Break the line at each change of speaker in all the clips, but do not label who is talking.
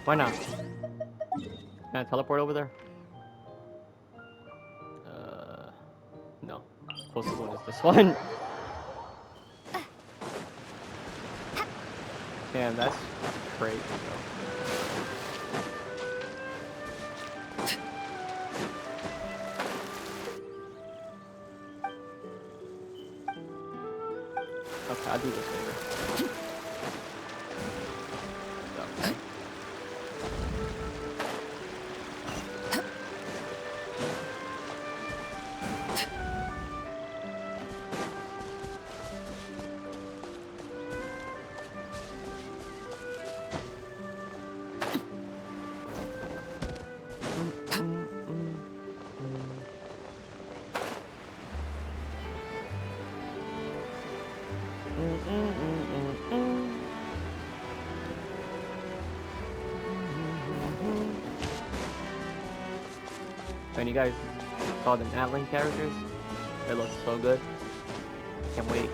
Why not? Can I teleport over there? No. Closest one is this one. Damn, that's crazy, though. Okay, I'll do this later. And you guys saw the Atlan characters? It looks so good. Can't wait.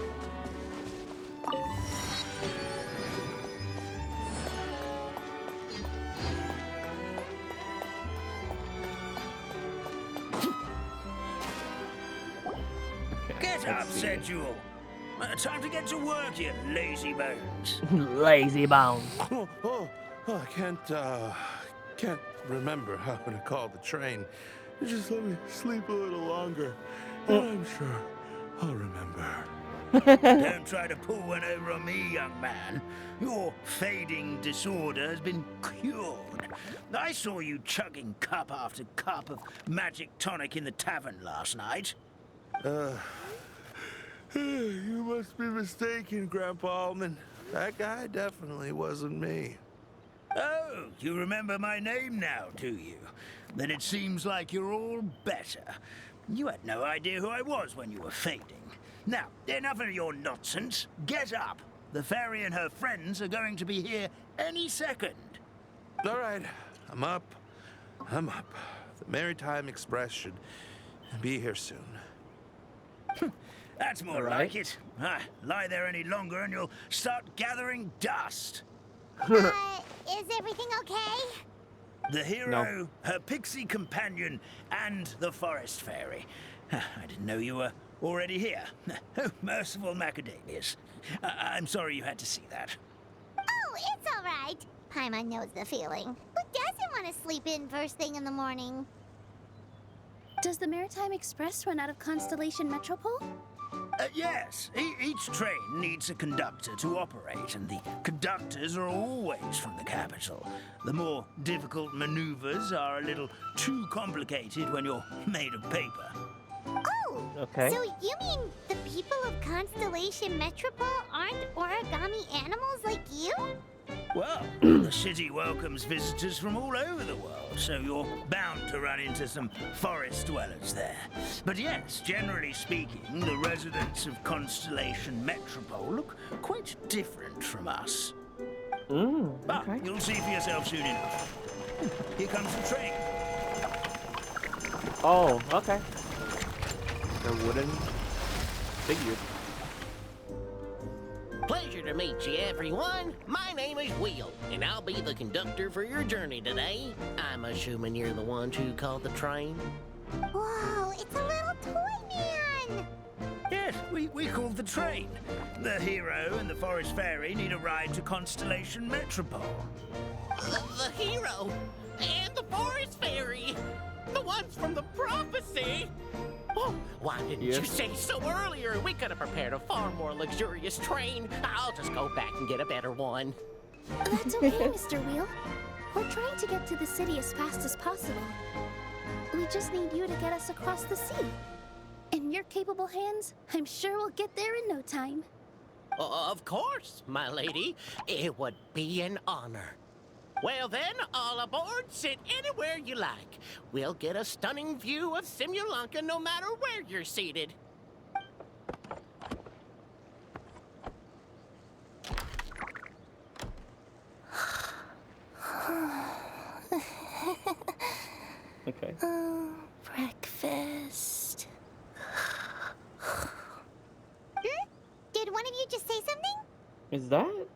Get up, said Jewel. Time to get to work, you lazy bones.
Lazy bones.
I can't remember how to call the train. Just let me sleep a little longer, and I'm sure I'll remember.
Don't try to pull one over on me, young man. Your fading disorder has been cured. I saw you chugging cup after cup of magic tonic in the tavern last night.
You must be mistaken, Grandpa Allman. That guy definitely wasn't me.
Oh, you remember my name now, do you? Then it seems like you're all better. You had no idea who I was when you were fading. Now, enough of your nonsense. Get up. The fairy and her friends are going to be here any second.
All right, I'm up. The Maritime Express should be here soon.
That's more like it. Lie there any longer and you'll start gathering dust.
Is everything okay?
The hero, her pixie companion, and the forest fairy. I didn't know you were already here. Oh, merciful macadamias. I'm sorry you had to see that.
Oh, it's all right. Paimon knows the feeling. Who doesn't want to sleep in first thing in the morning?
Does the Maritime Express run out of Constellation Metropole?
Yes. Each train needs a conductor to operate, and the conductors are always from the capital. The more difficult maneuvers are a little too complicated when you're made of paper.
Oh!
Okay.
So you mean the people of Constellation Metropole aren't origami animals like you?
Well, the city welcomes visitors from all over the world, so you're bound to run into some forest dwellers there. But yes, generally speaking, the residents of Constellation Metropole look quite different from us. But
Okay.
you'll see for yourself soon enough. Here comes the train.
Oh, okay. The wooden figure.
Pleasure to meet you, everyone. My name is Will, and I'll be the conductor for your journey today. I'm assuming you're the ones who called the train.
Whoa, it's a little toy man!
Yes, we called the train. The hero and the forest fairy need a ride to Constellation Metropole.
The hero and the forest fairy, the ones from the prophecy. Oh, why didn't you say so earlier? We could have prepared a far more luxurious train. I'll just go back and get a better one.
That's okay, Mr. Wheel. We're trying to get to the city as fast as possible. We just need you to get us across the sea. In your capable hands, I'm sure we'll get there in no time.
Of course, my lady. It would be an honor. Well then, all aboard, sit anywhere you like. We'll get a stunning view of Simulanka no matter where you're seated.
Okay.
Breakfast.
Did one of you just say something?
Is that?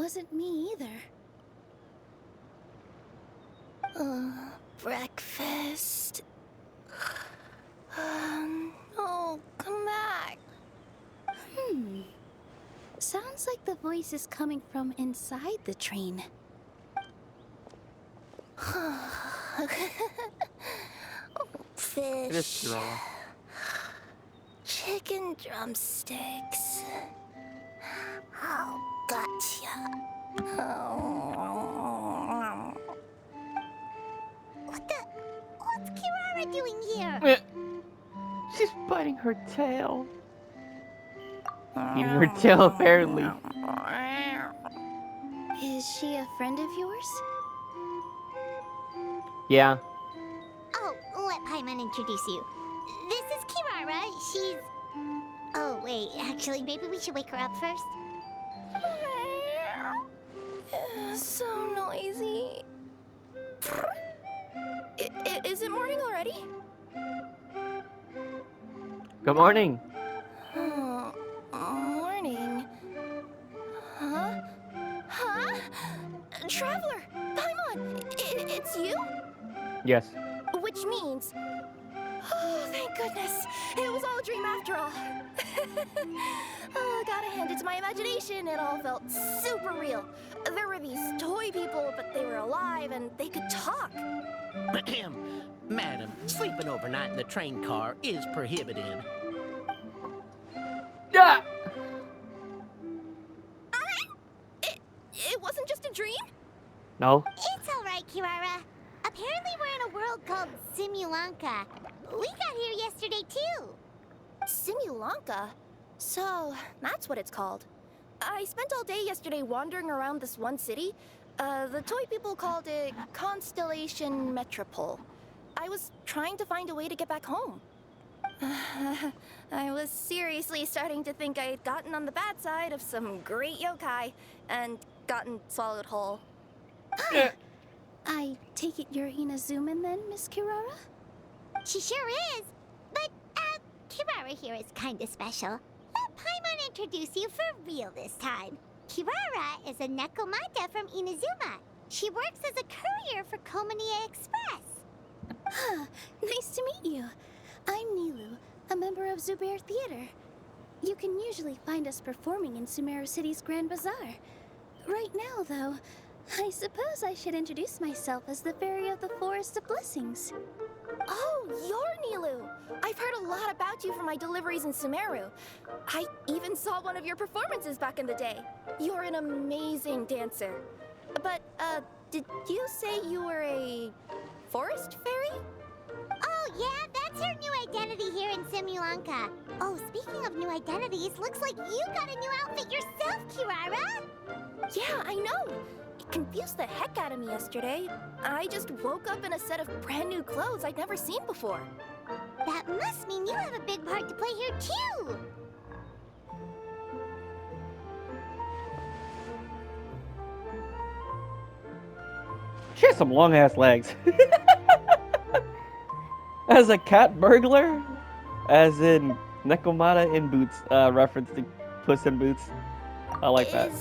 wasn't me either. Breakfast. Oh, come back. Sounds like the voice is coming from inside the train. Fish.
It is Kirara.
Chicken drumsticks. Oh, gotcha.
What's Kirara doing here?
She's biting her tail. Eating her tail, apparently.
Is she a friend of yours?
Yeah.
Oh, let Paimon introduce you. This is Kirara. She's... Oh, wait. Actually, maybe we should wake her up first.
So noisy. Is it morning already?
Good morning.
Morning. Huh? Huh? Traveler! Paimon! It's you?
Yes.
Which means... Oh, thank goodness. It was all a dream after all. Oh, gotta hand it to my imagination. It all felt super real. There were these toy people, but they were alive and they could talk.
Madam, sleeping overnight in the train car is prohibited.
Yeah.
It wasn't just a dream?
No.
It's all right, Kirara. Apparently we're in a world called Simulanka. We got here yesterday, too.
Simulanka? So, that's what it's called. I spent all day yesterday wandering around this one city. The toy people called it Constellation Metropole. I was trying to find a way to get back home. I was seriously starting to think I had gotten on the bad side of some great yokai and gotten swallowed whole. I take it you're Inazuman then, Miss Kirara?
She sure is. But, Kirara here is kinda special. Let Paimon introduce you for real this time. Kirara is a Nekomata from Inazuma. She works as a courier for Komanie Express.
Nice to meet you. I'm Nilu, a member of Zubair Theater. You can usually find us performing in Sumeru City's Grand Bazaar. Right now, though, I suppose I should introduce myself as the Fairy of the Forest of Blessings. Oh, you're Nilu! I've heard a lot about you from my deliveries in Sumeru. I even saw one of your performances back in the day. You're an amazing dancer. But, did you say you were a forest fairy?
Oh, yeah, that's her new identity here in Simulanka. Oh, speaking of new identities, looks like you got a new outfit yourself, Kirara.
Yeah, I know. It confused the heck out of me yesterday. I just woke up in a set of brand new clothes I'd never seen before.
That must mean you have a big part to play here, too.
She has some long ass legs. As a cat burglar? As in Nekomata in Boots, reference to Puss in Boots. I like that.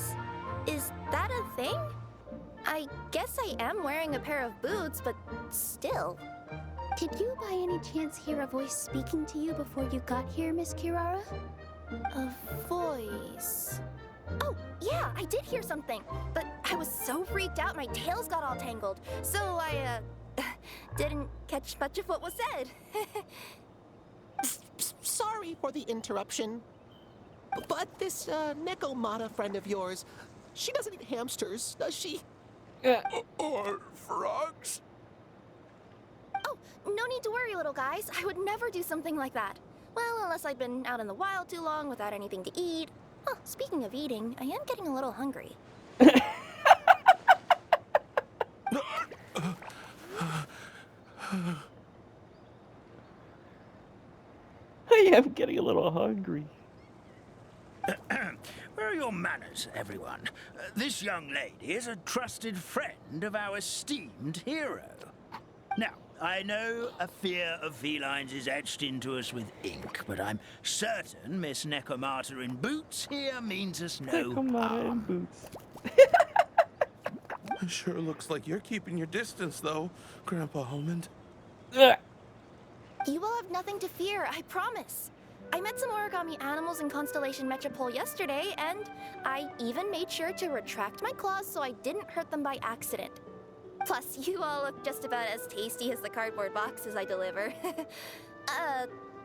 Is that a thing? I guess I am wearing a pair of boots, but still. Did you by any chance hear a voice speaking to you before you got here, Miss Kirara? A voice... Oh, yeah, I did hear something, but I was so freaked out my tails got all tangled, so I, didn't catch much of what was said.
Sorry for the interruption, but this Nekomata friend of yours, she doesn't eat hamsters, does she?
Or frogs?
Oh, no need to worry, little guys. I would never do something like that. Well, unless I'd been out in the wild too long without anything to eat. Oh, speaking of eating, I am getting a little hungry.
I am getting a little hungry.
Where are your manners, everyone? This young lady is a trusted friend of our esteemed hero. Now, I know a fear of felines is etched into us with ink, but I'm certain Miss Nekomata in Boots here means us no
Nekomata in
harm.
Boots.
It sure looks like you're keeping your distance, though, Grandpa Almond.
Ugh.
You will have nothing to fear, I promise. I met some origami animals in Constellation Metropole yesterday, and I even made sure to retract my claws so I didn't hurt them by accident. Plus, you all look just about as tasty as the cardboard boxes I deliver.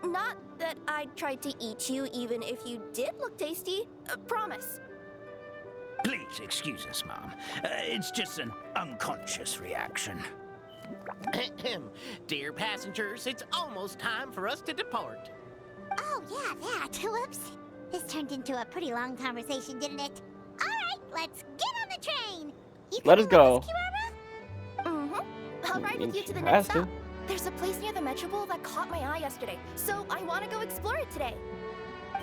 Not that I'd try to eat you even if you did look tasty. Promise.
Please excuse us, Mom. It's just an unconscious reaction.
Dear passengers, it's almost time for us to depart.
Oh, yeah, that. Whoops. This turned into a pretty long conversation, didn't it? All right, let's get on the train. You
Let us
coming
go.
with us, Kirara?
Mm-hmm. I'll ride with you to the
She
next
has to.
stop. There's a place near the Metropole that caught my eye yesterday, so I want to go explore it today.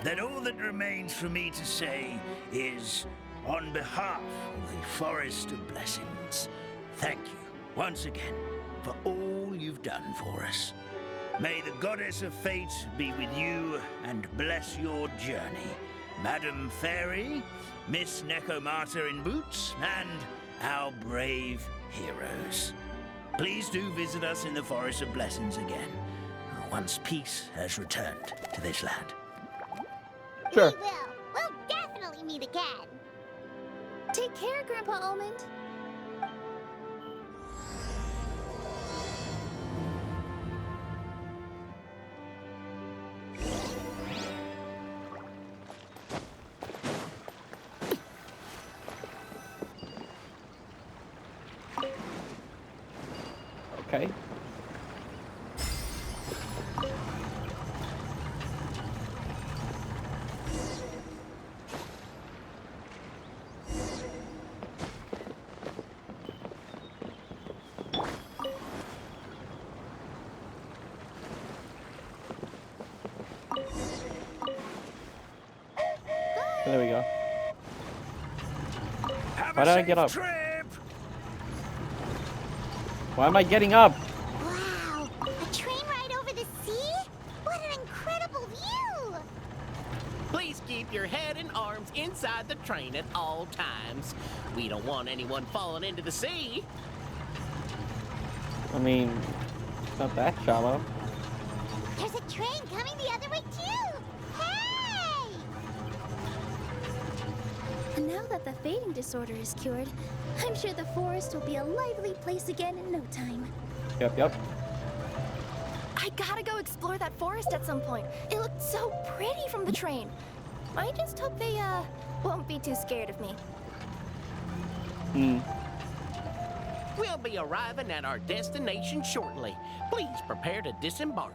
Then all that remains for me to say is, on behalf of the Forest of Blessings, thank you once again for all you've done for us. May the Goddess of Fate be with you and bless your journey, Madam Fairy, Miss Nekomata in boots, and our brave heroes. Please do visit us in the Forest of Blessings again, once peace has returned to this land.
Sure.
We will. We'll definitely meet again.
Take care, Grandpa Almond.
Okay. There we go.
Have
Why
a
did I
safe
get up?
trip!
Why am I getting up?
Wow, a train ride over the sea? What an incredible view!
Please keep your head and arms inside the train at all times. We don't want anyone falling into the sea.
I mean, it's not that shallow.
There's a train coming the other way too! Hey!
And now that the fading disorder is cured, I'm sure the forest will be a lively place again in no time.
Yep.
I gotta go explore that forest at some point. It looked so pretty from the train. I just hope they, won't be too scared of me.
We'll be arriving at our destination shortly. Please prepare to disembark.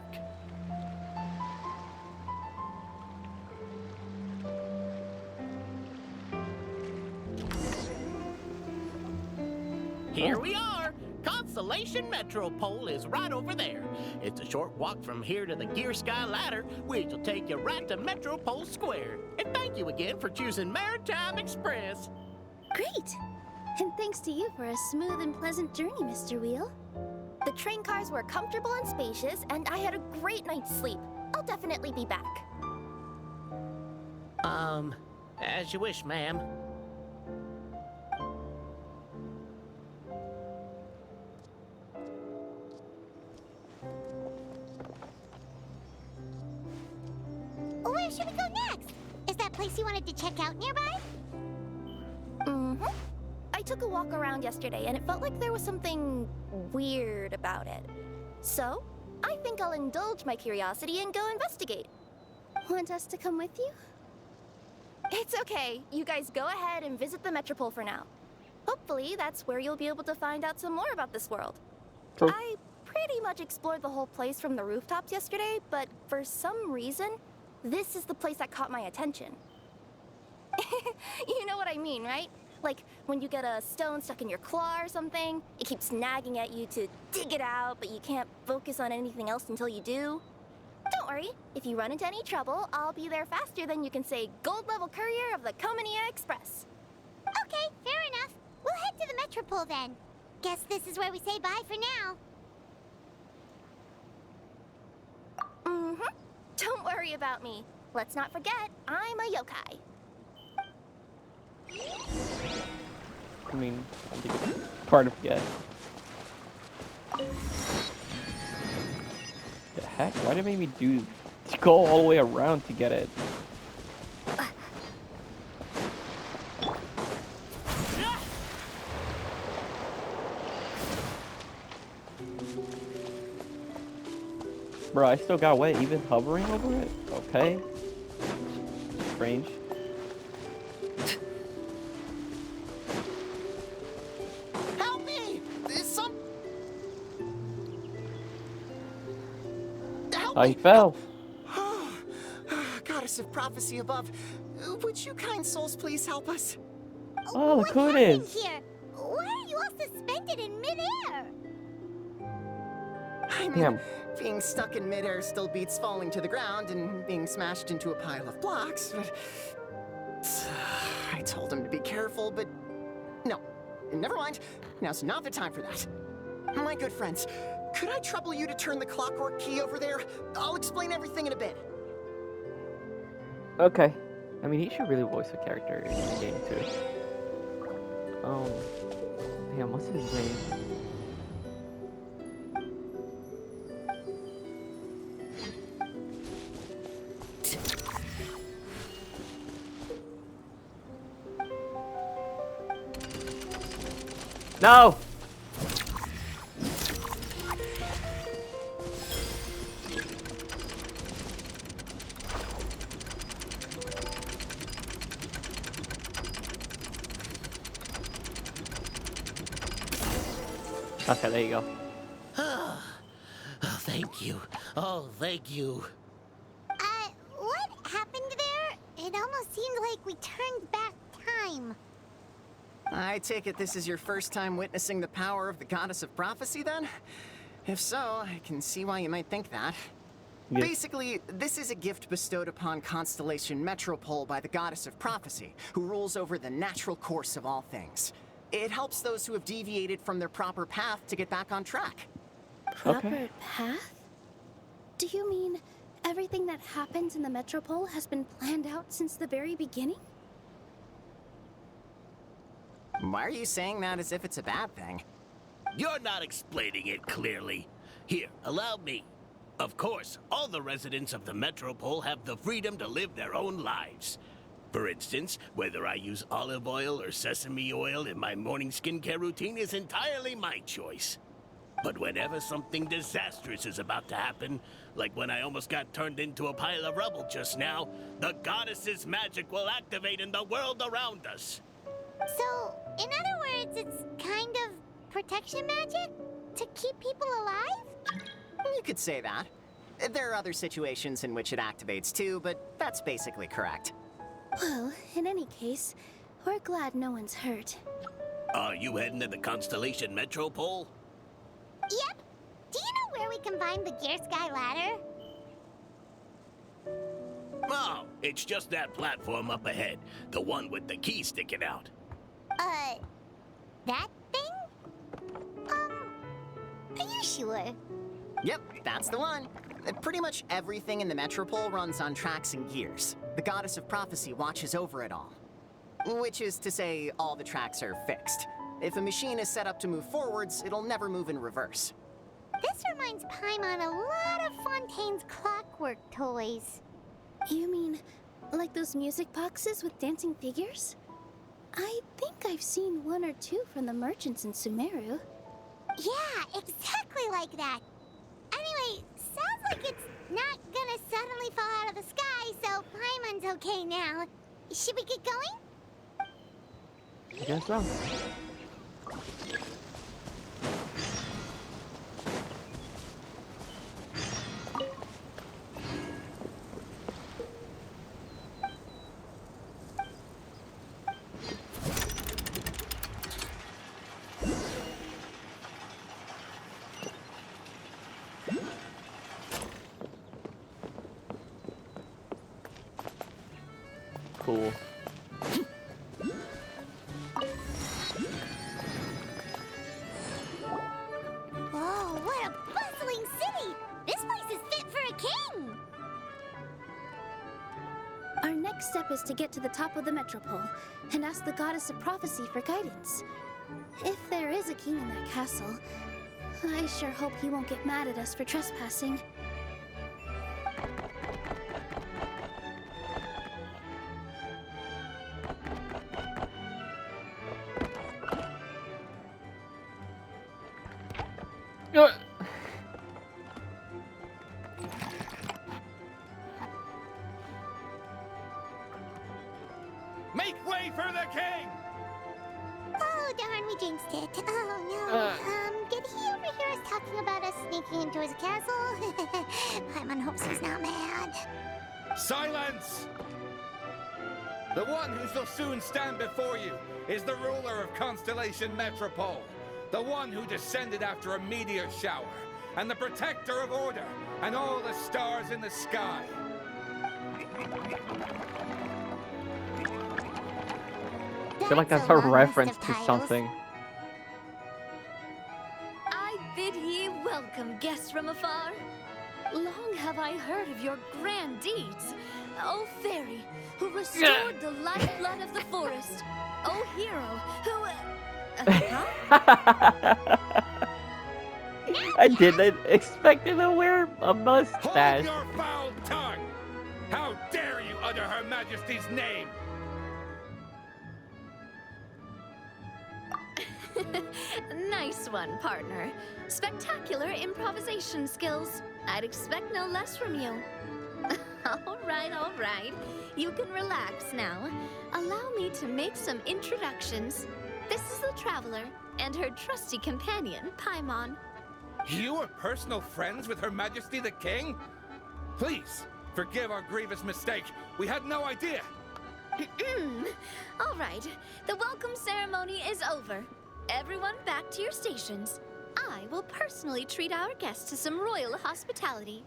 Here we are. Constellation Metropole is right over there. It's a short walk from here to the Gear Sky Ladder, which will take you right to Metropole Square. And thank you again for choosing Maritime Express.
Great! And thanks to you for a smooth and pleasant journey, Mr. Wheel. The train cars were comfortable and spacious, and I had a great night's sleep. I'll definitely be back.
As you wish, ma'am.
Where should we go next? Is that place you wanted to check out nearby?
Mm-hmm. I took a walk around yesterday, and it felt like there was something weird about it. So, I think I'll indulge my curiosity and go investigate. Want us to come with you? It's okay. You guys go ahead and visit the Metropole for now. Hopefully, that's where you'll be able to find out some more about this world.
True.
I pretty much explored the whole place from the rooftops yesterday, but for some reason, this is the place that caught my attention. You know what I mean, right? Like, when you get a stone stuck in your claw or something, it keeps nagging at you to dig it out, but you can't focus on anything else until you do. Don't worry, if you run into any trouble, I'll be there faster than you can say gold level courier of the Komania Express.
Okay, fair enough. We'll head to the Metropole then. Guess this is where we say bye for now.
Mm-hmm. Don't worry about me. Let's not forget, I'm a yokai.
I mean, I think it's part of it. The heck? Why did it make me go all the way around to get it? Bro, I still got wet even hovering over it? Okay. Strange.
Help me! Help
I
me!
fell.
Goddess of prophecy above, would you kind souls please help us?
Oh, look who it
happened
is.
here? Why are you all suspended in midair?
I mean,
Damn.
being stuck in midair still beats falling to the ground and being smashed into a pile of blocks, but... I told him to be careful, but... No, never mind. Now's not the time for that. My good friends, could I trouble you to turn the clockwork key over there? I'll explain everything in a bit.
Okay. I mean, he should really voice a character in the game, too. Damn, what's his name? No! Okay, there you go.
Oh, thank you. Oh, thank you.
What happened there? It almost seemed like we turned back time.
I take it this is your first time witnessing the power of the Goddess of Prophecy, then? If so, I can see why you might think that.
Yes.
Basically, this is a gift bestowed upon Constellation Metropole by the Goddess of Prophecy, who rules over the natural course of all things. It helps those who have deviated from their proper path to get back on track.
Proper path? Do you mean everything that happens in the Metropole has been planned out since the very beginning?
Why are you saying that as if it's a bad thing?
You're not explaining it clearly. Here, allow me. Of course, all the residents of the Metropole have the freedom to live their own lives. For instance, whether I use olive oil or sesame oil in my morning skincare routine is entirely my choice. But whenever something disastrous is about to happen, like when I almost got turned into a pile of rubble just now, the goddess's magic will activate in the world around us.
So, in other words, it's kind of protection magic? To keep people alive?
You could say that. There are other situations in which it activates too, but that's basically correct.
Well, in any case, we're glad no one's hurt.
Are you heading to the Constellation Metropole?
Yep. Do you know where we can find the Gear Sky ladder?
Oh, it's just that platform up ahead. The one with the key sticking out.
That thing? Are you sure?
Yep, that's the one. Pretty much everything in the Metropole runs on tracks and gears. The Goddess of Prophecy watches over it all. Which is to say, all the tracks are fixed. If a machine is set up to move forwards, it'll never move in reverse.
This reminds Paimon a lot of Fontaine's clockwork toys.
You mean, like those music boxes with dancing figures? I think I've seen one or two from the merchants in Sumeru.
Yeah, exactly like that. Anyway, sounds like it's not gonna suddenly fall out of the sky, so Paimon's okay now. Should we get going?
I guess so. Cool.
Whoa, what a bustling city! This place is fit for a king!
Our next next step is to get to the top of the metropole and ask the goddess of prophecy for guidance. If there is a king in that castle, I sure hope he won't get mad at us for trespassing.
Make way for the king!
Oh, darn, we jinxed it. Oh, no. Did he overhear us talking about us sneaking into his castle? Paimon hopes he's not mad.
Silence! The one who shall soon stand before you is the ruler of Constellation Metropole, the one who descended after a meteor shower, and the protector of order and all the stars in the sky.
I feel like that's a
long list
reference
of
to
titles.
something.
I bid ye welcome, guests from afar. Long have I heard of your grand deeds, O fairy, who restored the lifeblood of the forest. O hero, who... huh?
I didn't expect him to wear a
Hold
mustache.
your foul tongue! How dare you utter Her Majesty's name?
Nice one, partner. Spectacular improvisation skills. I'd expect no less from you. All right. You can relax now. Allow me to make some introductions. This is the Traveler and her trusty companion, Paimon.
You are personal friends with Her Majesty the King? Please, forgive our grievous mistake. We had no idea.
All right, the welcome ceremony is over. Everyone back to your stations. I will personally treat our guests to some royal hospitality.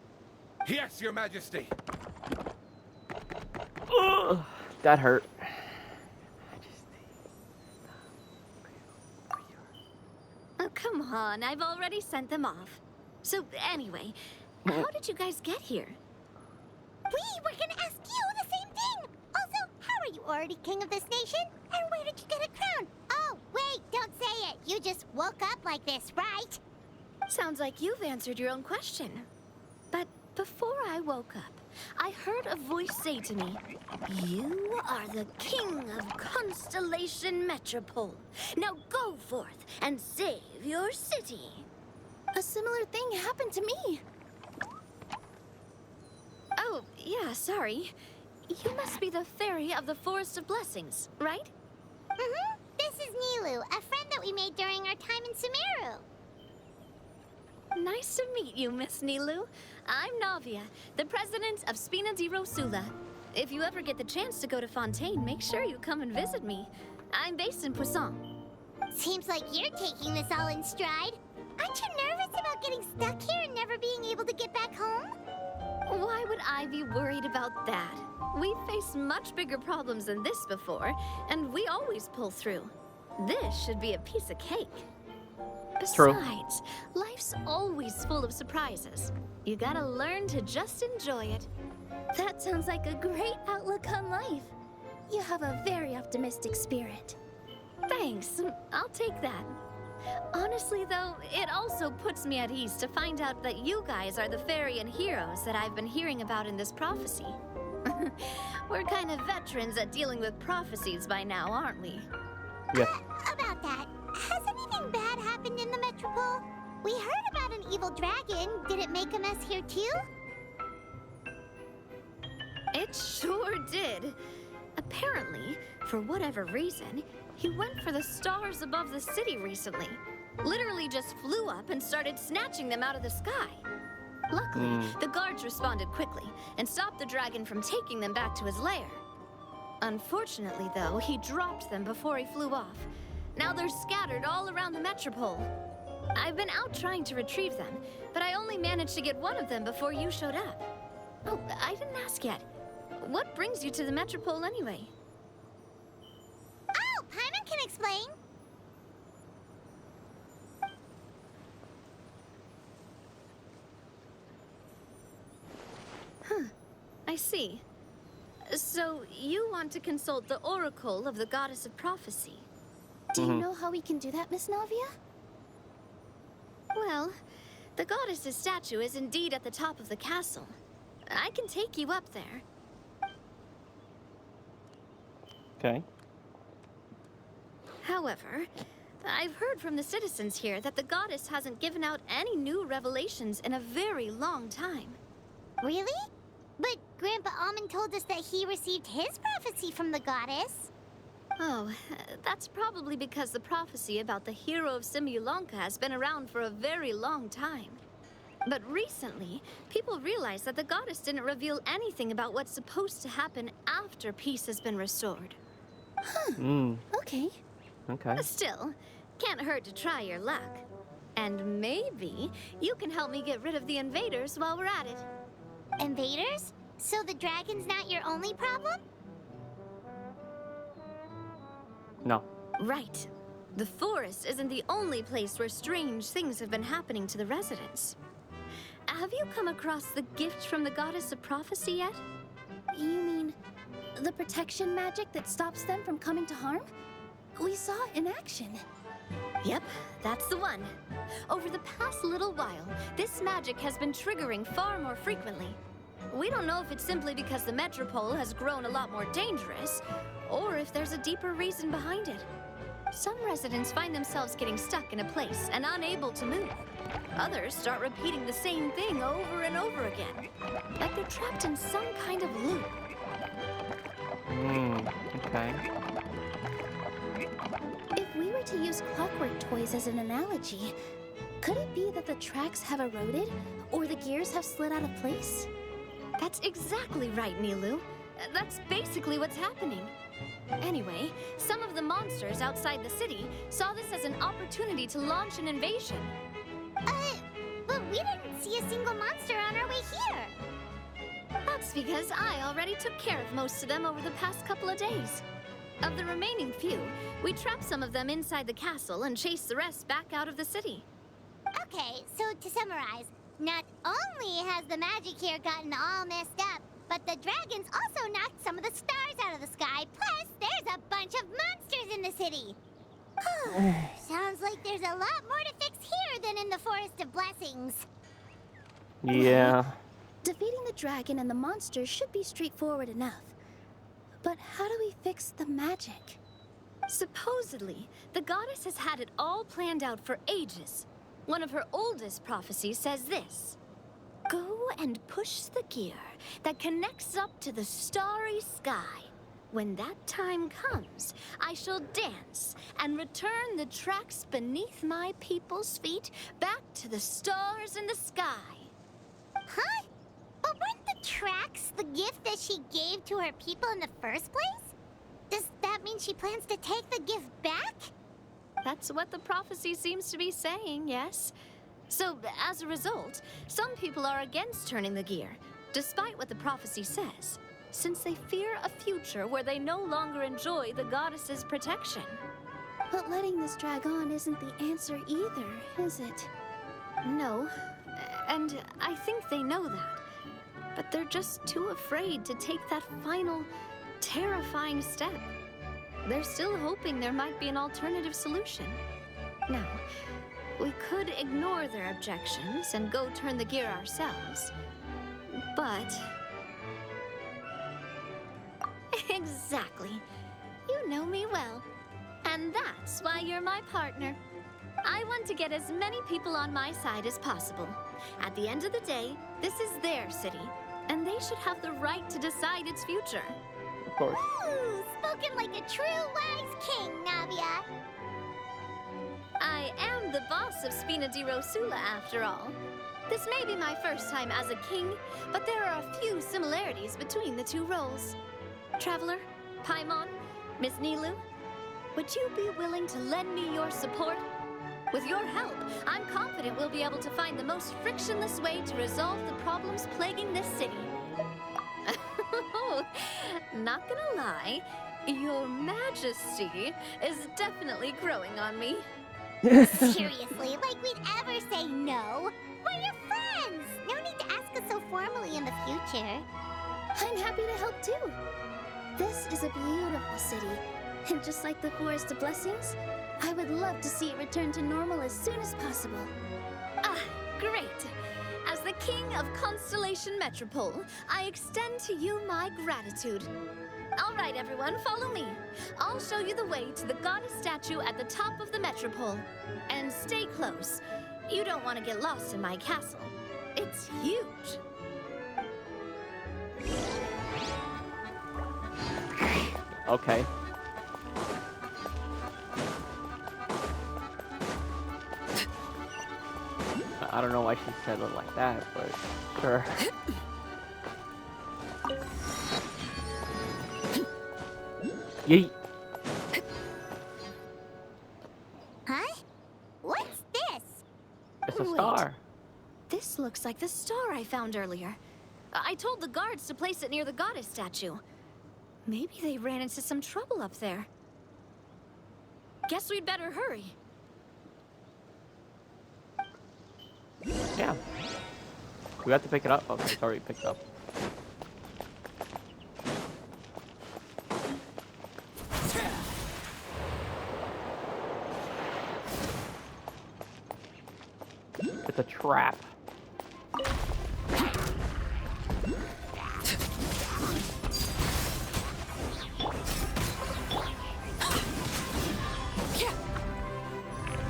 Yes, Your Majesty.
Ugh, that hurt.
Oh, come on, I've already sent them off. So, anyway, how did you guys get here?
We were gonna ask you the same thing! Also, how are you already king of this nation? And where did you get a crown? Oh, wait, don't say it. You just woke up like this, right?
Sounds like you've answered your own question. But before I woke up, I heard a voice say to me, "You are the king of Constellation Metropole. Now go forth and save your city." A similar thing happened to me. Oh, yeah, sorry. You must be the fairy of the Forest of Blessings, right?
Mm-hmm. This is Nilu, a friend that we made during our time in Sumeru.
Nice to meet you, Miss Nilu. I'm Navia, the president of Spina di Rosula. If you ever get the chance to go to Fontaine, make sure you come and visit me. I'm based in Poisson.
Seems like you're taking this all in stride. Aren't you nervous about getting stuck here and never being able to get back home?
Why would I be worried about that? We've faced much bigger problems than this before, and we always pull through. This should be a piece of cake.
True.
Besides, life's always full of surprises. You gotta learn to just enjoy it. That sounds like a great outlook on life. You have a very optimistic spirit. Thanks, I'll take that. Honestly, though, it also puts me at ease to find out that you guys are the fairy and heroes that I've been hearing about in this prophecy. We're kind of veterans at dealing with prophecies by now, aren't we?
Yes.
About that, has anything bad happened in the Metropole? We heard about an evil dragon. Did it make a mess here too?
It sure did. Apparently, for whatever reason, he went for the stars above the city recently. Literally just flew up and started snatching them out of the sky. Luckily, the guards responded quickly and stopped the dragon from taking them back to his lair. Unfortunately, though, he dropped them before he flew off. Now they're scattered all around the metropole. I've been out trying to retrieve them, but I only managed to get one of them before you showed up. Oh, I didn't ask yet. What brings you to the metropole anyway?
Oh, Paimon can explain.
I see. So, you want to consult the Oracle of the Goddess of Prophecy. Do you know how we can do that, Miss Navia? Well, the goddess's statue is indeed at the top of the castle. I can take you up there.
Okay.
However, I've heard from the citizens here that the goddess hasn't given out any new revelations in a very long time.
Really? But Grandpa Almond told us that he received his prophecy from the goddess.
Oh, that's probably because the prophecy about the hero of Simulanka has been around for a very long time. But recently, people realized that the goddess didn't reveal anything about what's supposed to happen after peace has been restored.
Okay.
Okay.
Still, can't hurt to try your luck. And maybe you can help me get rid of the invaders while we're at it.
Invaders? So the dragon's not your only problem?
No.
Right. The forest isn't the only place where strange things have been happening to the residents. Have you come across the gift from the Goddess of Prophecy yet? You mean the protection magic that stops them from coming to harm? We saw it in action. Yep, that's the one. Over the past little while, this magic has been triggering far more frequently. We don't know if it's simply because the metropole has grown a lot more dangerous, or if there's a deeper reason behind it. Some residents find themselves getting stuck in a place and unable to move. Others start repeating the same thing over and over again, like they're trapped in some kind of loop.
Okay.
If we were to use clockwork toys as an analogy, could it be that the tracks have eroded, or the gears have slid out of place? That's exactly right, Nilu. That's basically what's happening. Anyway, some of the monsters outside the city saw this as an opportunity to launch an invasion.
But we didn't see a single monster on our way here.
That's because I already took care of most of them over the past couple of days. Of the remaining few, we trapped some of them inside the castle and chased the rest back out of the city.
Okay, so to summarize, not only has the magic here gotten all messed up, but the dragons also knocked some of the stars out of the sky, plus there's a bunch of monsters in the city. Sounds like there's a lot more to fix here than in the Forest of Blessings.
Yeah.
Defeating the dragon and the monsters should be straightforward enough. But how do we fix the magic? Supposedly, the goddess has had it all planned out for ages. One of her oldest prophecies says this: go and push the gear that connects up to the starry sky. When that time comes, I shall dance and return the tracks beneath my people's feet back to the stars in the sky.
Huh? But weren't the tracks the gift that she gave to her people in the first place? Does that mean she plans to take the gift back?
That's what the prophecy seems to be saying, yes. So, as a result, some people are against turning the gear, despite what the prophecy says, since they fear a future where they no longer enjoy the goddess's protection. But letting this drag on isn't the answer either, is it? No, and I think they know that. But they're just too afraid to take that final, terrifying step. They're still hoping there might be an alternative solution. Now, we could ignore their objections and go turn the gear ourselves. But... Exactly. You know me well. And that's why you're my partner. I want to get as many people on my side as possible. At the end of the day, this is their city, and they should have the right to decide its future.
Of course.
Ooh, spoken like a true wise king, Navia.
I am the boss of Spina di Rosula, after all. This may be my first time as a king, but there are a few similarities between the two roles. Traveler, Paimon, Miss Nilu, would you be willing to lend me your support? With your help, I'm confident we'll be able to find the most frictionless way to resolve the problems plaguing this city. Not gonna lie, Your Majesty is definitely growing on me.
Seriously, like we'd ever say no. We're your friends. No need to ask us so formally in the future.
I'm happy to help too. This is a beautiful city, and just like the Forest of Blessings, I would love to see it return to normal as soon as possible.
Ah, great. As the King of Constellation Metropole, I extend to you my gratitude. All right, everyone, follow me. I'll show you the way to the goddess statue at the top of the Metropole. And stay close. You don't want to get lost in my castle. It's huge.
Okay. I don't know why she said it like that, but sure. Yeet.
Huh? What's this?
It's a
Wait.
star.
This looks like the star I found earlier. I told the guards to place it near the goddess statue. Maybe they ran into some trouble up there. Guess we'd better hurry.
Yeah. We have to pick it up. Okay, it's already picked up. It's a trap.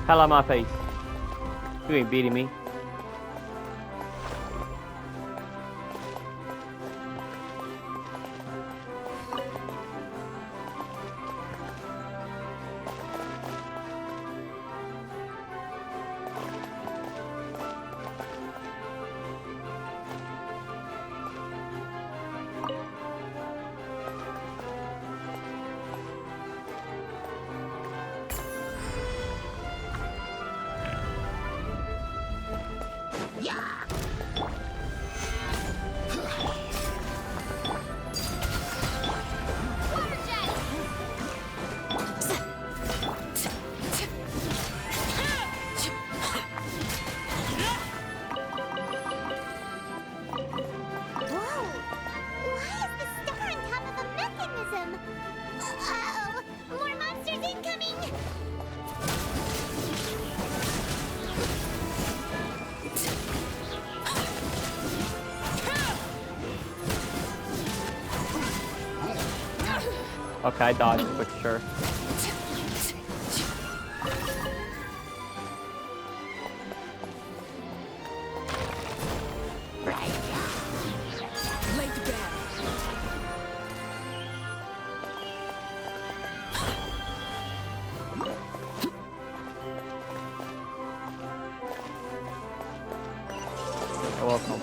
Hell on my face. You ain't beating me.
Whoa! Why is the star on top of a mechanism? Uh-oh! More monsters incoming!
Okay, I dodged, but sure. You're welcome.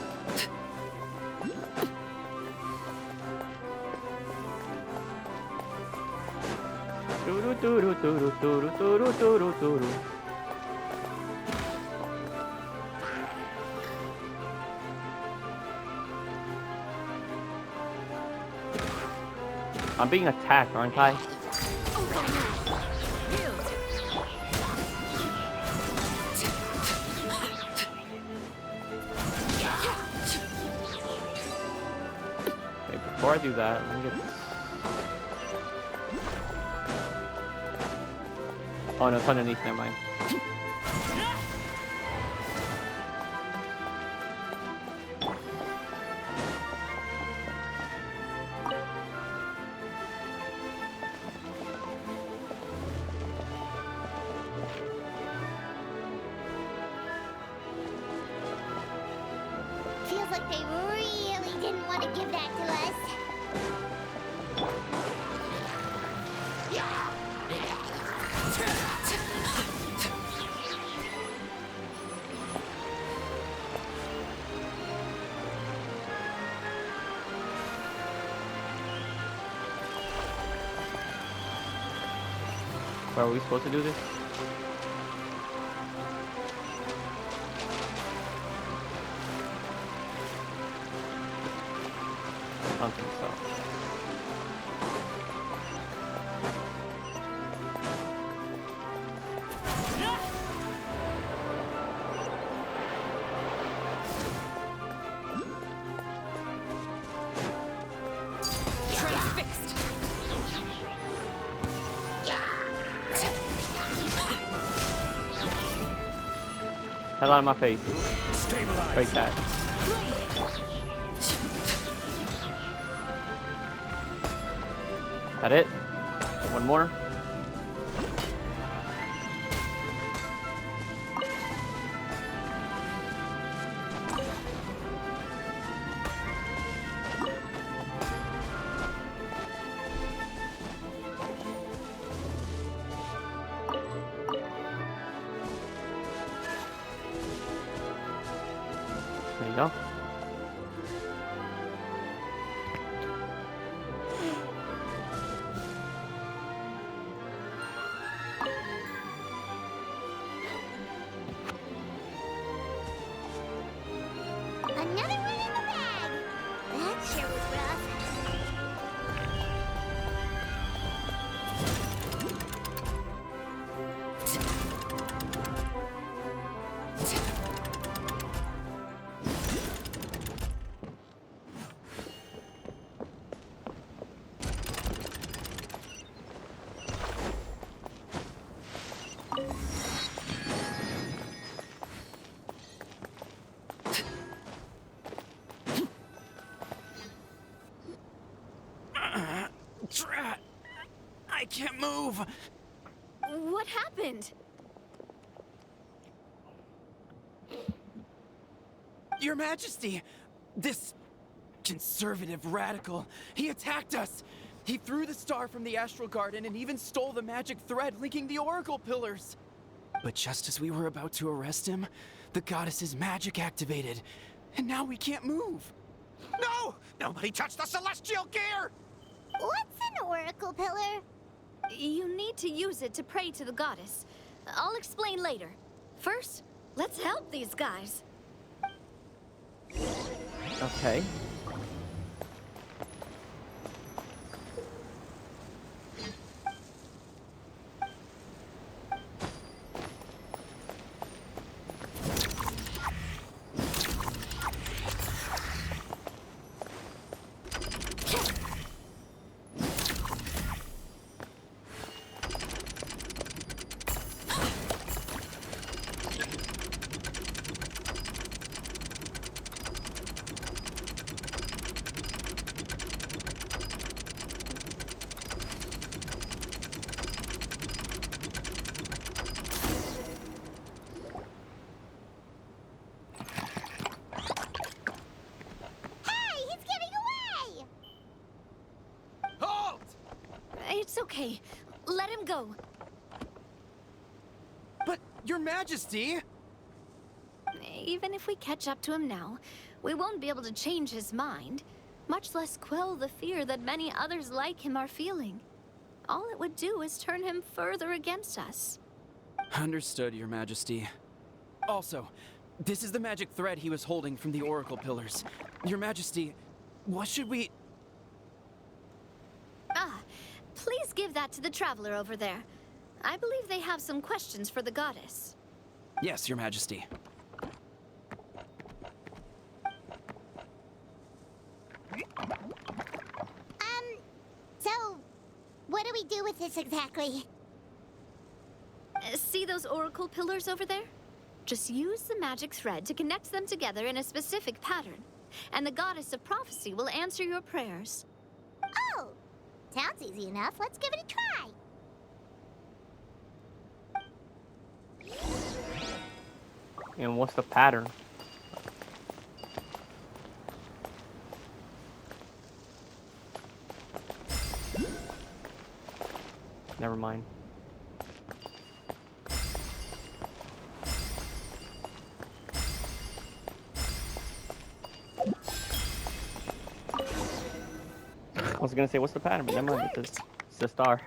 I'm being attacked, aren't I? Okay, before I do that, let me get this. Oh no, it's underneath, never mind.
Feels like they really didn't want to give that to us.
Where are we supposed to do this? I don't think so. Hell out of my face.
Stabilize.
Break that. That it? One more. There you go.
Another one in the bag. That sure was rough.
Drat! I can't move.
What happened?
Your Majesty! This conservative radical, he attacked us! He threw the star from the Astral Garden and even stole the magic thread linking the Oracle Pillars! But just as we were about to arrest him, the goddess's magic activated, and now we can't move!
No! Nobody touched the celestial gear!
What's an oracle pillar?
You need to use it to pray to the goddess. I'll explain later. First, let's help these guys.
Okay.
Hey, he's getting away!
Halt!
It's okay. Let him go.
But, Your Majesty!
Even if we catch up to him now, we won't be able to change his mind, much less quell the fear that many others like him are feeling. All it would do is turn him further against us.
Understood, Your Majesty. Also, this is the magic thread he was holding from the Oracle Pillars. Your Majesty, what should we...
Ah, please give that to the traveler over there. I believe they have some questions for the goddess.
Yes, Your Majesty.
So, what do we do with this exactly?
See those oracle pillars over there? Just use the magic thread to connect them together in a specific pattern, and the goddess of prophecy will answer your prayers.
Oh, sounds easy enough. Let's give it a try.
And what's the pattern? Never mind. I was gonna say, what's the pattern? But never mind. It's the star.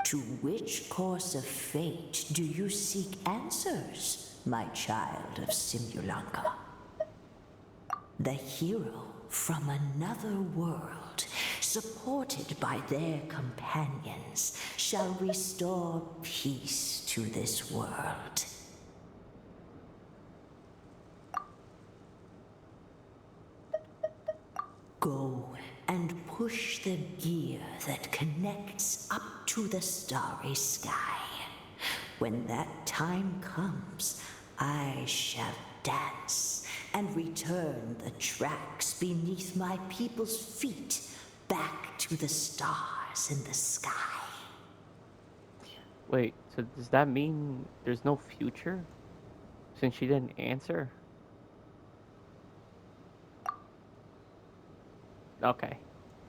To which course of fate do you seek answers, my child of Simulanka? The hero from another world, supported by their companions, shall restore peace to this world. Go and push the gear that connects connects up to the starry sky. When that time comes, I shall dance and return the tracks beneath my people's feet back to the stars in the sky.
Wait, so does that mean there's no future? Since she didn't answer? Okay.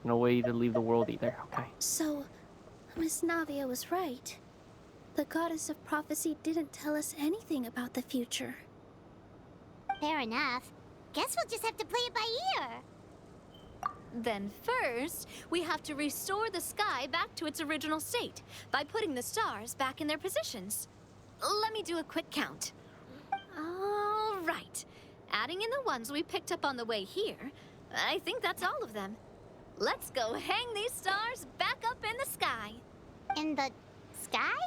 No way to leave the world either. Okay.
So, Miss Navia was right. The goddess of prophecy didn't tell us anything about the future.
Fair enough. Guess we'll just have to play it by ear.
Then first, we have to restore the sky back to its original state by putting the stars back in their positions. Let me do a quick count. All right. Adding in the ones we picked up on the way here, I think that's all of them. Let's go hang these stars back up in the sky.
In the sky?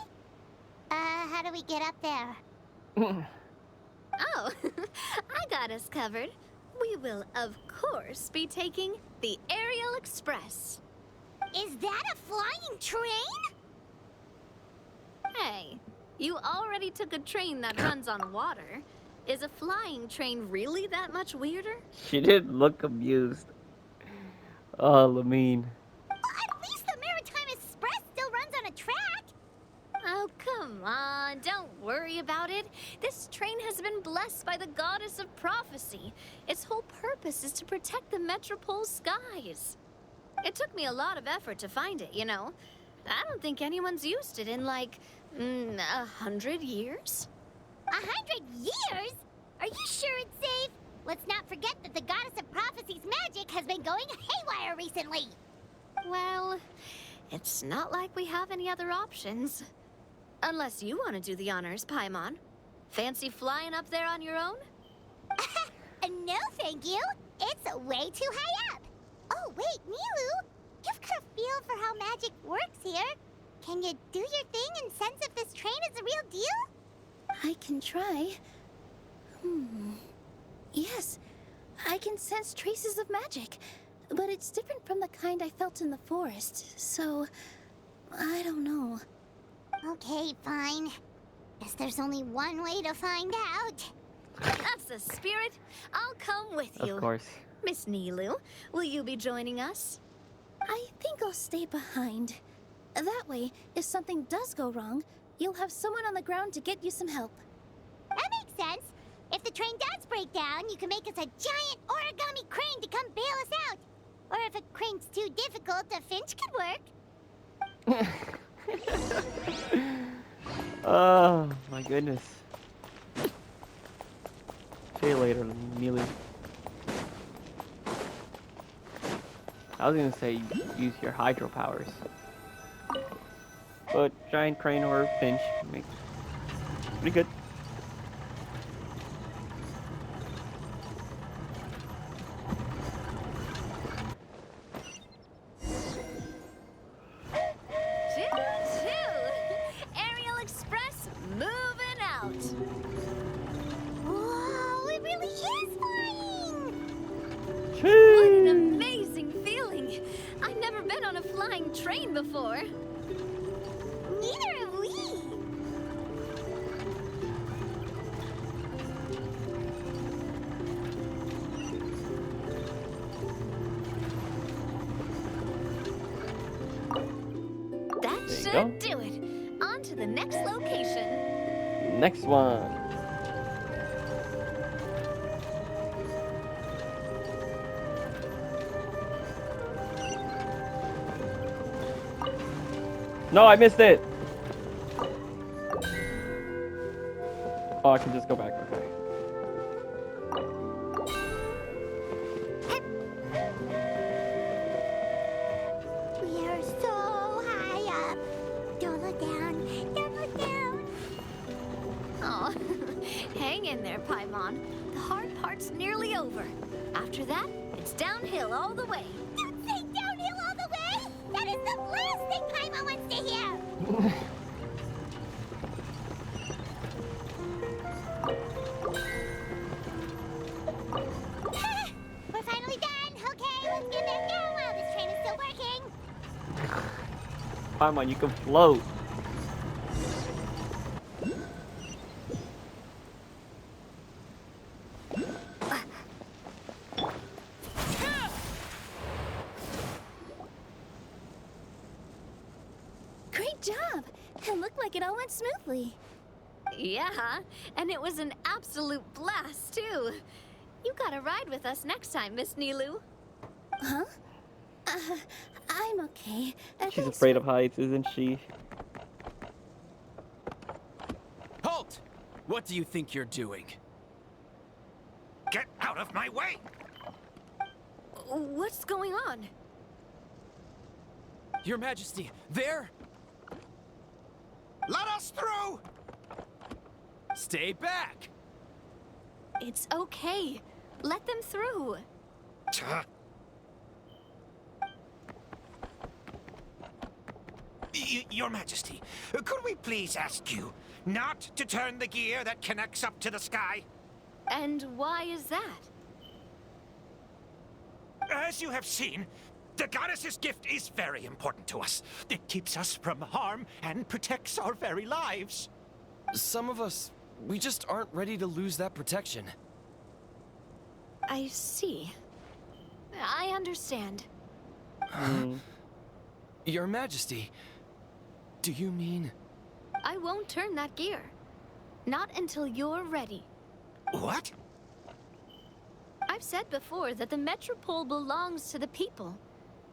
How do we get up there?
Oh, I got us covered. We will, of course, be taking the Aerial Express.
Is that a flying train?
Hey, you already took a train that runs on water. Is a flying train really that much weirder?
She didn't look amused. Oh, Lamine.
Well, at least the Maritime Express still runs on a track.
Oh, come on, don't worry about it. This train has been blessed by the goddess of prophecy. Its whole purpose is to protect the Metropole skies. It took me a lot of effort to find it, you know. I don't think anyone's used it in like, 100 years?
100 years? Are you sure it's safe? Let's not forget that the goddess of prophecy's magic has been going haywire recently.
Well, it's not like we have any other options. Unless you want to do the honors, Paimon. Fancy flying up there on your own?
No, thank you. It's way too high up. Oh, wait, Nilu. You've got a feel for how magic works here. Can you do your thing and sense if this train is the real deal?
I can try. Yes, I can sense traces of magic, but it's different from the kind I felt in the forest, so I don't know.
Okay, fine. Guess there's only one way to find out.
That's the spirit. I'll come with you.
Of course.
Miss Nilu, will you be joining us?
I think I'll stay behind. That way, if something does go wrong, you'll have someone on the ground to get you some help.
That makes sense. If the train does break down, you can make us a giant origami crane to come bail us out. Or if a crane's too difficult, a finch could work.
Oh, my goodness. See you later, Neely. I was gonna say use your hydro powers. But giant crane or finch makes pretty good.
Aerial Express moving out.
Whoa, it really is flying!
What an amazing feeling. I've never been on a flying train before.
Neither have we.
That
There you
should
go.
do it. On to the next location.
Next one. No, I missed it. Oh, I can just go back. Okay.
We are so high up. Don't look down. Don't look down.
Oh, hang in there, Paimon. The hard part's nearly over. After that, it's downhill all the way.
Don't say downhill all the way. That is the last thing Paimon wants to hear. We're finally done. Okay, let's get back down while this train is still working.
Paimon, you can float.
Great job! It looked like it all went smoothly.
Yeah, and it was an absolute blast, too. You gotta ride with us next time, Miss Nilu.
Huh? I'm okay.
She's
Thanks
afraid
for-
of heights, isn't she?
Halt! What do you think you're doing?
Get out of my way!
What's going on?
Your Majesty, there!
Let us through!
Stay back!
It's okay. Let them through.
Your Majesty, could we please ask you not to turn the gear that connects up to the sky?
And why is that?
As you have seen, the goddess's gift is very important to us. It keeps us from harm and protects our very lives.
Some of us, we just aren't ready to lose that protection.
I see. I understand.
Your Majesty, do you mean...
I won't turn that gear. Not until you're ready.
What?
I've said before that the Metropole belongs to the people,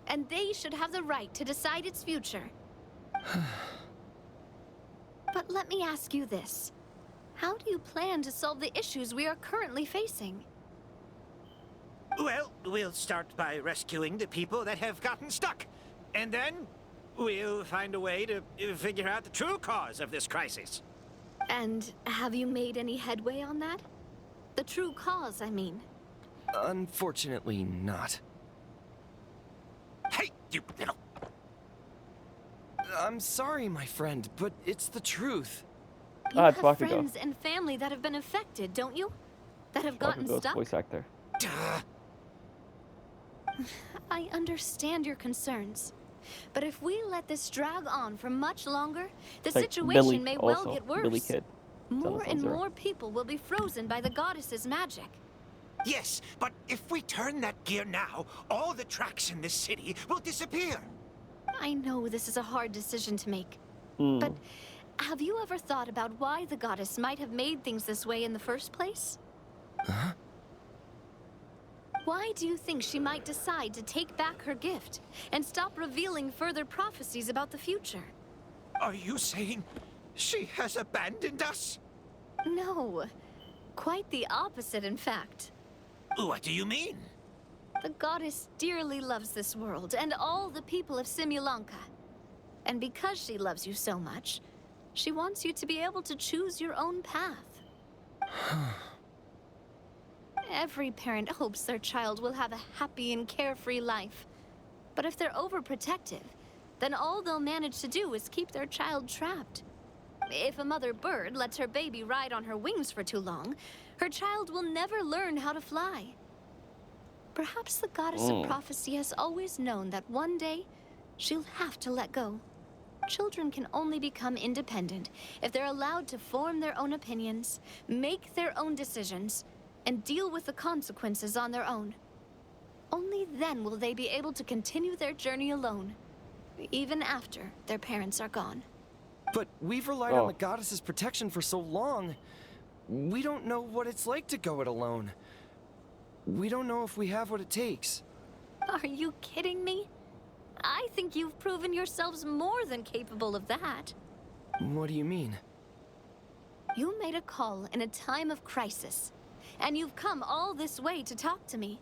and they should have the right to decide its future. But let me ask you this. How do you plan to solve the issues we are currently facing?
Well, we'll start by rescuing the people that have gotten stuck. And then we'll find a way to figure out the true cause of this crisis.
And have you made any headway on that? The true cause, I mean.
Unfortunately not.
Hey, you little...
I'm sorry, my friend, but it's the truth.
You
it's
have
Bakugo.
friends and family that have been affected, don't you? That have gotten
Bakugo's
stuck?
voice actor.
Duh.
I understand your concerns. But if we let this drag on for much longer, the
Like
situation
Billy
may well
also.
get worse.
Billy Kid.
More and
Zero.
more people will be frozen by the goddess's magic.
Yes, but if we turn that gear now, all the tracks in this city will disappear.
I know this is a hard decision to make.
Hmm.
But have you ever thought about why the goddess might have made things this way in the first place?
Huh?
Why do you think she might decide to take back her gift and stop revealing further prophecies about the future?
Are you saying she has abandoned us?
No. Quite the opposite, in fact.
What do you mean?
The goddess dearly loves this world and all the people of Simulanka. And because she loves you so much, she wants you to be able to choose your own path. Every parent hopes their child will have a happy and carefree life. But if they're overprotective, then all they'll manage to do is keep their child trapped. If a mother bird lets her baby ride on her wings for too long, her child will never learn how to fly. Perhaps the goddess of prophecy has always known that one day she'll have to let go. Children can only become independent if they're allowed to form their own opinions, make their own decisions, and deal with the consequences on their own. Only then will they be able to continue their journey alone, even after their parents are gone.
But we've relied on the goddess's protection for so long. We don't know what it's like to go it alone. We don't know if we have what it takes.
Are you kidding me? I think you've proven yourselves more than capable of that.
What do you mean?
You made a call in a time of crisis, and you've come all this way to talk to me.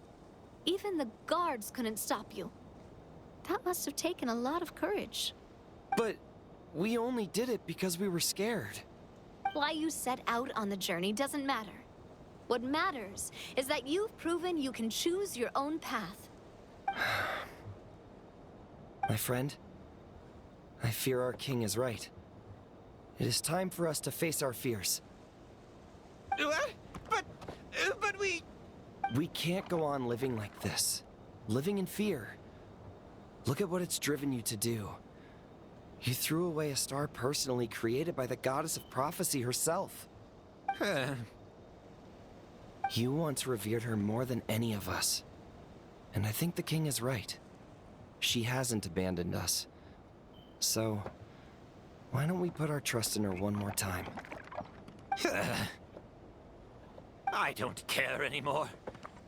Even the guards couldn't stop you. That must have taken a lot of courage.
But we only did it because we were scared.
Why you set out on the journey doesn't matter. What matters is that you've proven you can choose your own path.
My friend, I fear our king is right. It is time for us to face our fears.
What? But we...
We can't go on living like this. Living in fear. Look at what it's driven you to do.
You threw away a star personally created by the goddess of prophecy herself. You once revered her more than any of us. And I think the king is right. She hasn't abandoned us. So, why don't we put our trust in her one more time?
I don't care anymore.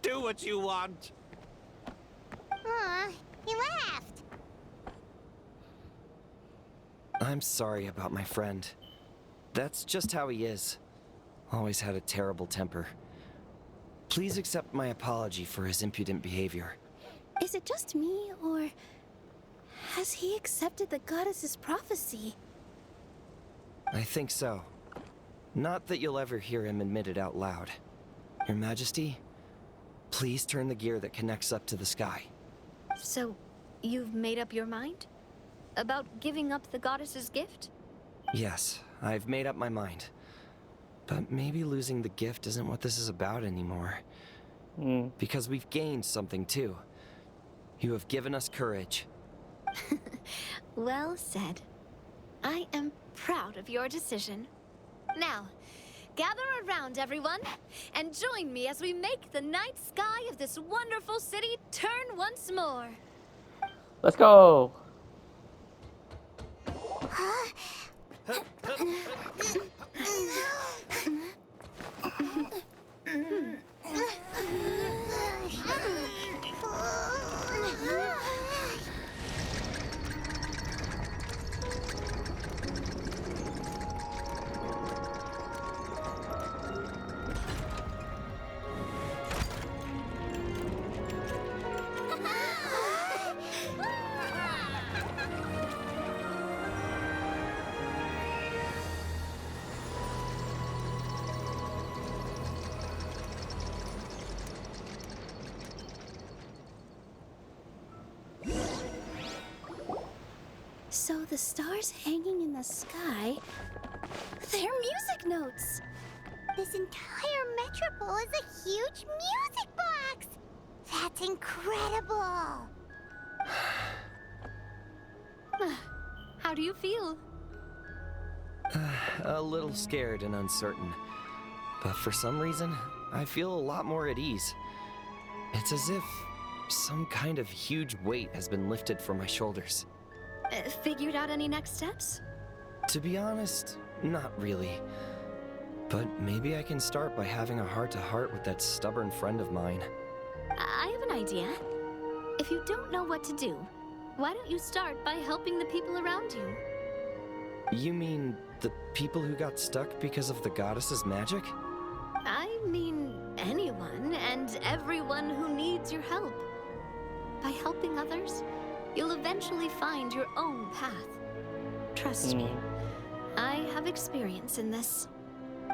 Do what you want.
Aw, he laughed.
I'm sorry about my friend. That's just how he is. Always had a terrible temper. Please accept my apology for his impudent behavior.
Is it just me, or has he accepted the goddess's prophecy?
I think so. Not that you'll ever hear him admit it out loud. Your Majesty, please turn the gear that connects up to the sky.
So, you've made up your mind? About giving up the goddess's gift?
Yes, I've made up my mind. But maybe losing the gift isn't what this is about anymore. Because we've gained something too. You have given us courage.
Well said. I am proud of your decision. Now, gather around, everyone, and join me as we make the night sky of this wonderful city turn once more.
Let's go.
So the stars hanging in the sky, they're music notes.
This entire metropole is a huge music box. That's incredible.
How do you feel?
A little scared and uncertain. But for some reason, I feel a lot more at ease. It's as if some kind of huge weight has been lifted from my shoulders.
Figured out any next steps?
To be honest, not really. But maybe I can start by having a heart-to-heart with that stubborn friend of mine.
I have an idea. If you don't know what to do, why don't you start by helping the people around you?
You mean the people who got stuck because of the goddess's magic?
I mean anyone and everyone who needs your help. By helping others, you'll eventually find your own path. Trust me, I have experience in this.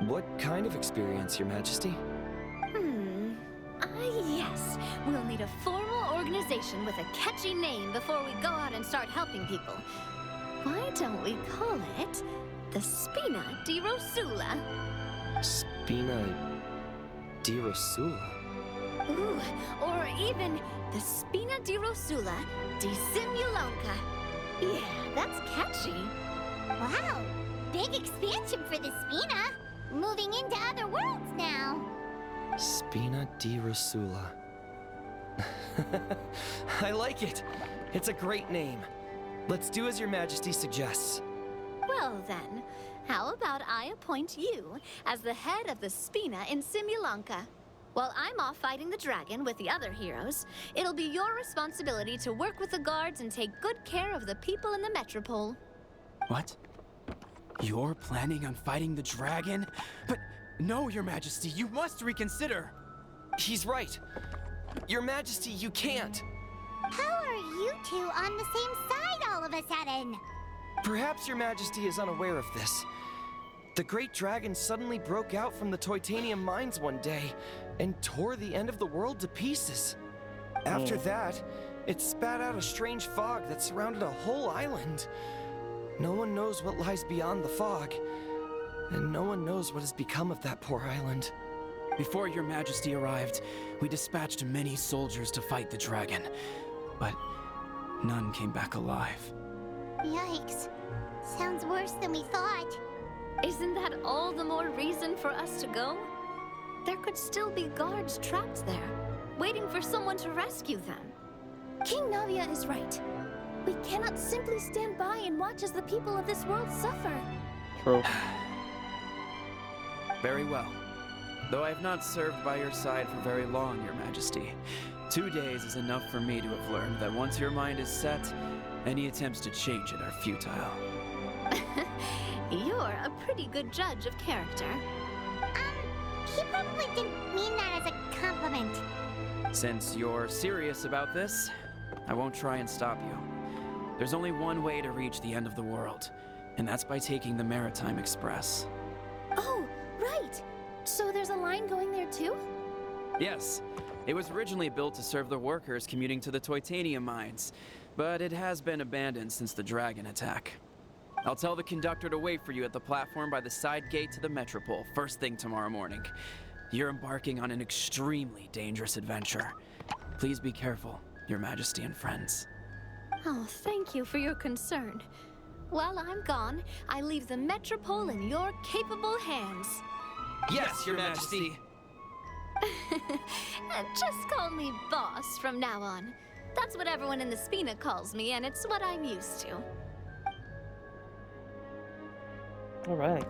What kind of experience, Your Majesty?
Yes. We'll need a formal organization with a catchy name before we go out and start helping people. Why don't we call it the Spina di Rosula?
Spina di Rosula?
Ooh, or even the Spina di Rosula di Simulanka. Yeah, that's catchy.
Wow, big expansion for the Spina. Moving into other worlds now.
Spina di Rosula. I like it. It's a great name. Let's do as Your Majesty suggests.
Well then, how about I appoint you as the head of the Spina in Simulanka? While I'm off fighting the dragon with the other heroes, it'll be your responsibility to work with the guards and take good care of the people in the metropole.
What? You're planning on fighting the dragon? But no, Your Majesty, you must reconsider.
He's right. Your Majesty, you can't.
How are you two on the same side all of a sudden?
Perhaps Your Majesty is unaware of this. The great dragon suddenly broke out from the Titanium mines one day and tore the end of the world to pieces. After that, it spat out a strange fog that surrounded a whole island. No one knows what lies beyond the fog, and no one knows what has become of that poor island.
Before Your Majesty arrived, we dispatched many soldiers to fight the dragon, but none came back alive.
Yikes. Sounds worse than we thought.
Isn't that all the more reason for us to go? There could still be guards trapped there, waiting for someone to rescue them.
King Navia is right. We cannot simply stand by and watch as the people of this world suffer.
True.
Very well. Though I have not served by your side for very long, Your Majesty, 2 days is enough for me to have learned that once your mind is set, any attempts to change it are futile.
You're a pretty good judge of character.
He probably didn't mean that as a compliment.
Since you're serious about this, I won't try and stop you. There's only one way to reach the end of the world, and that's by taking the Maritime Express.
Oh, right. So there's a line going there too?
Yes, it was originally built to serve the workers commuting to the Titanium mines, but it has been abandoned since the dragon attack. I'll tell the conductor to wait for you at the platform by the side gate to the Metropole first thing tomorrow morning. You're embarking on an extremely dangerous adventure. Please be careful, Your Majesty and friends.
Oh, thank you for your concern. While I'm gone, I leave the Metropole in your capable hands.
Yes, Your Majesty!
Just call me boss from now on. That's what everyone in the Spina calls me, and it's what I'm used to.
All right.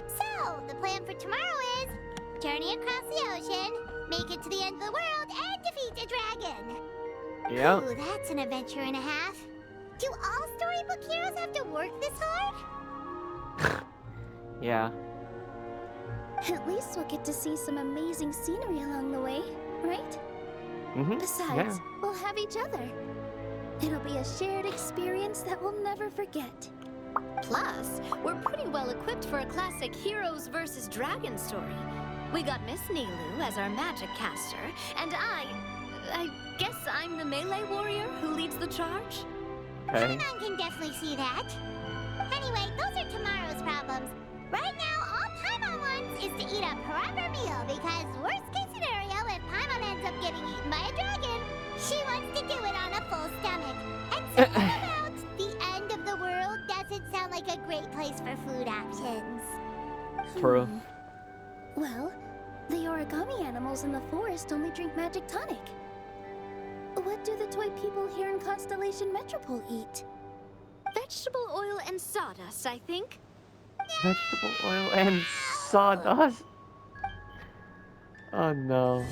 So, the plan for tomorrow is journey across the ocean, make it to the end of the world, and defeat a dragon.
Yeah.
Ooh, that's an adventure and a half. Do all storybook heroes have to work this hard?
Yeah.
At least we'll get to see some amazing scenery along the way, right?
Mm-hmm.
Besides, we'll have each other. It'll be a shared experience that we'll never forget.
Plus, we're pretty well equipped for a classic heroes versus dragon story. We got Miss Nilu as our magic caster, and I guess I'm the melee warrior who leads the charge?
Okay.
Paimon can definitely see that. Anyway, those are tomorrow's problems. Right now, all Paimon wants is to eat a proper meal, because worst case scenario, if Paimon ends up getting eaten by a dragon, she wants to do it on a full stomach. And something about the end of the world doesn't sound like a great place for food options.
True.
Well, the origami animals in the forest only drink magic tonic. What do the toy people here in Constellation Metropole eat?
Vegetable oil and sawdust, I think.
Vegetable oil and sawdust. Oh no.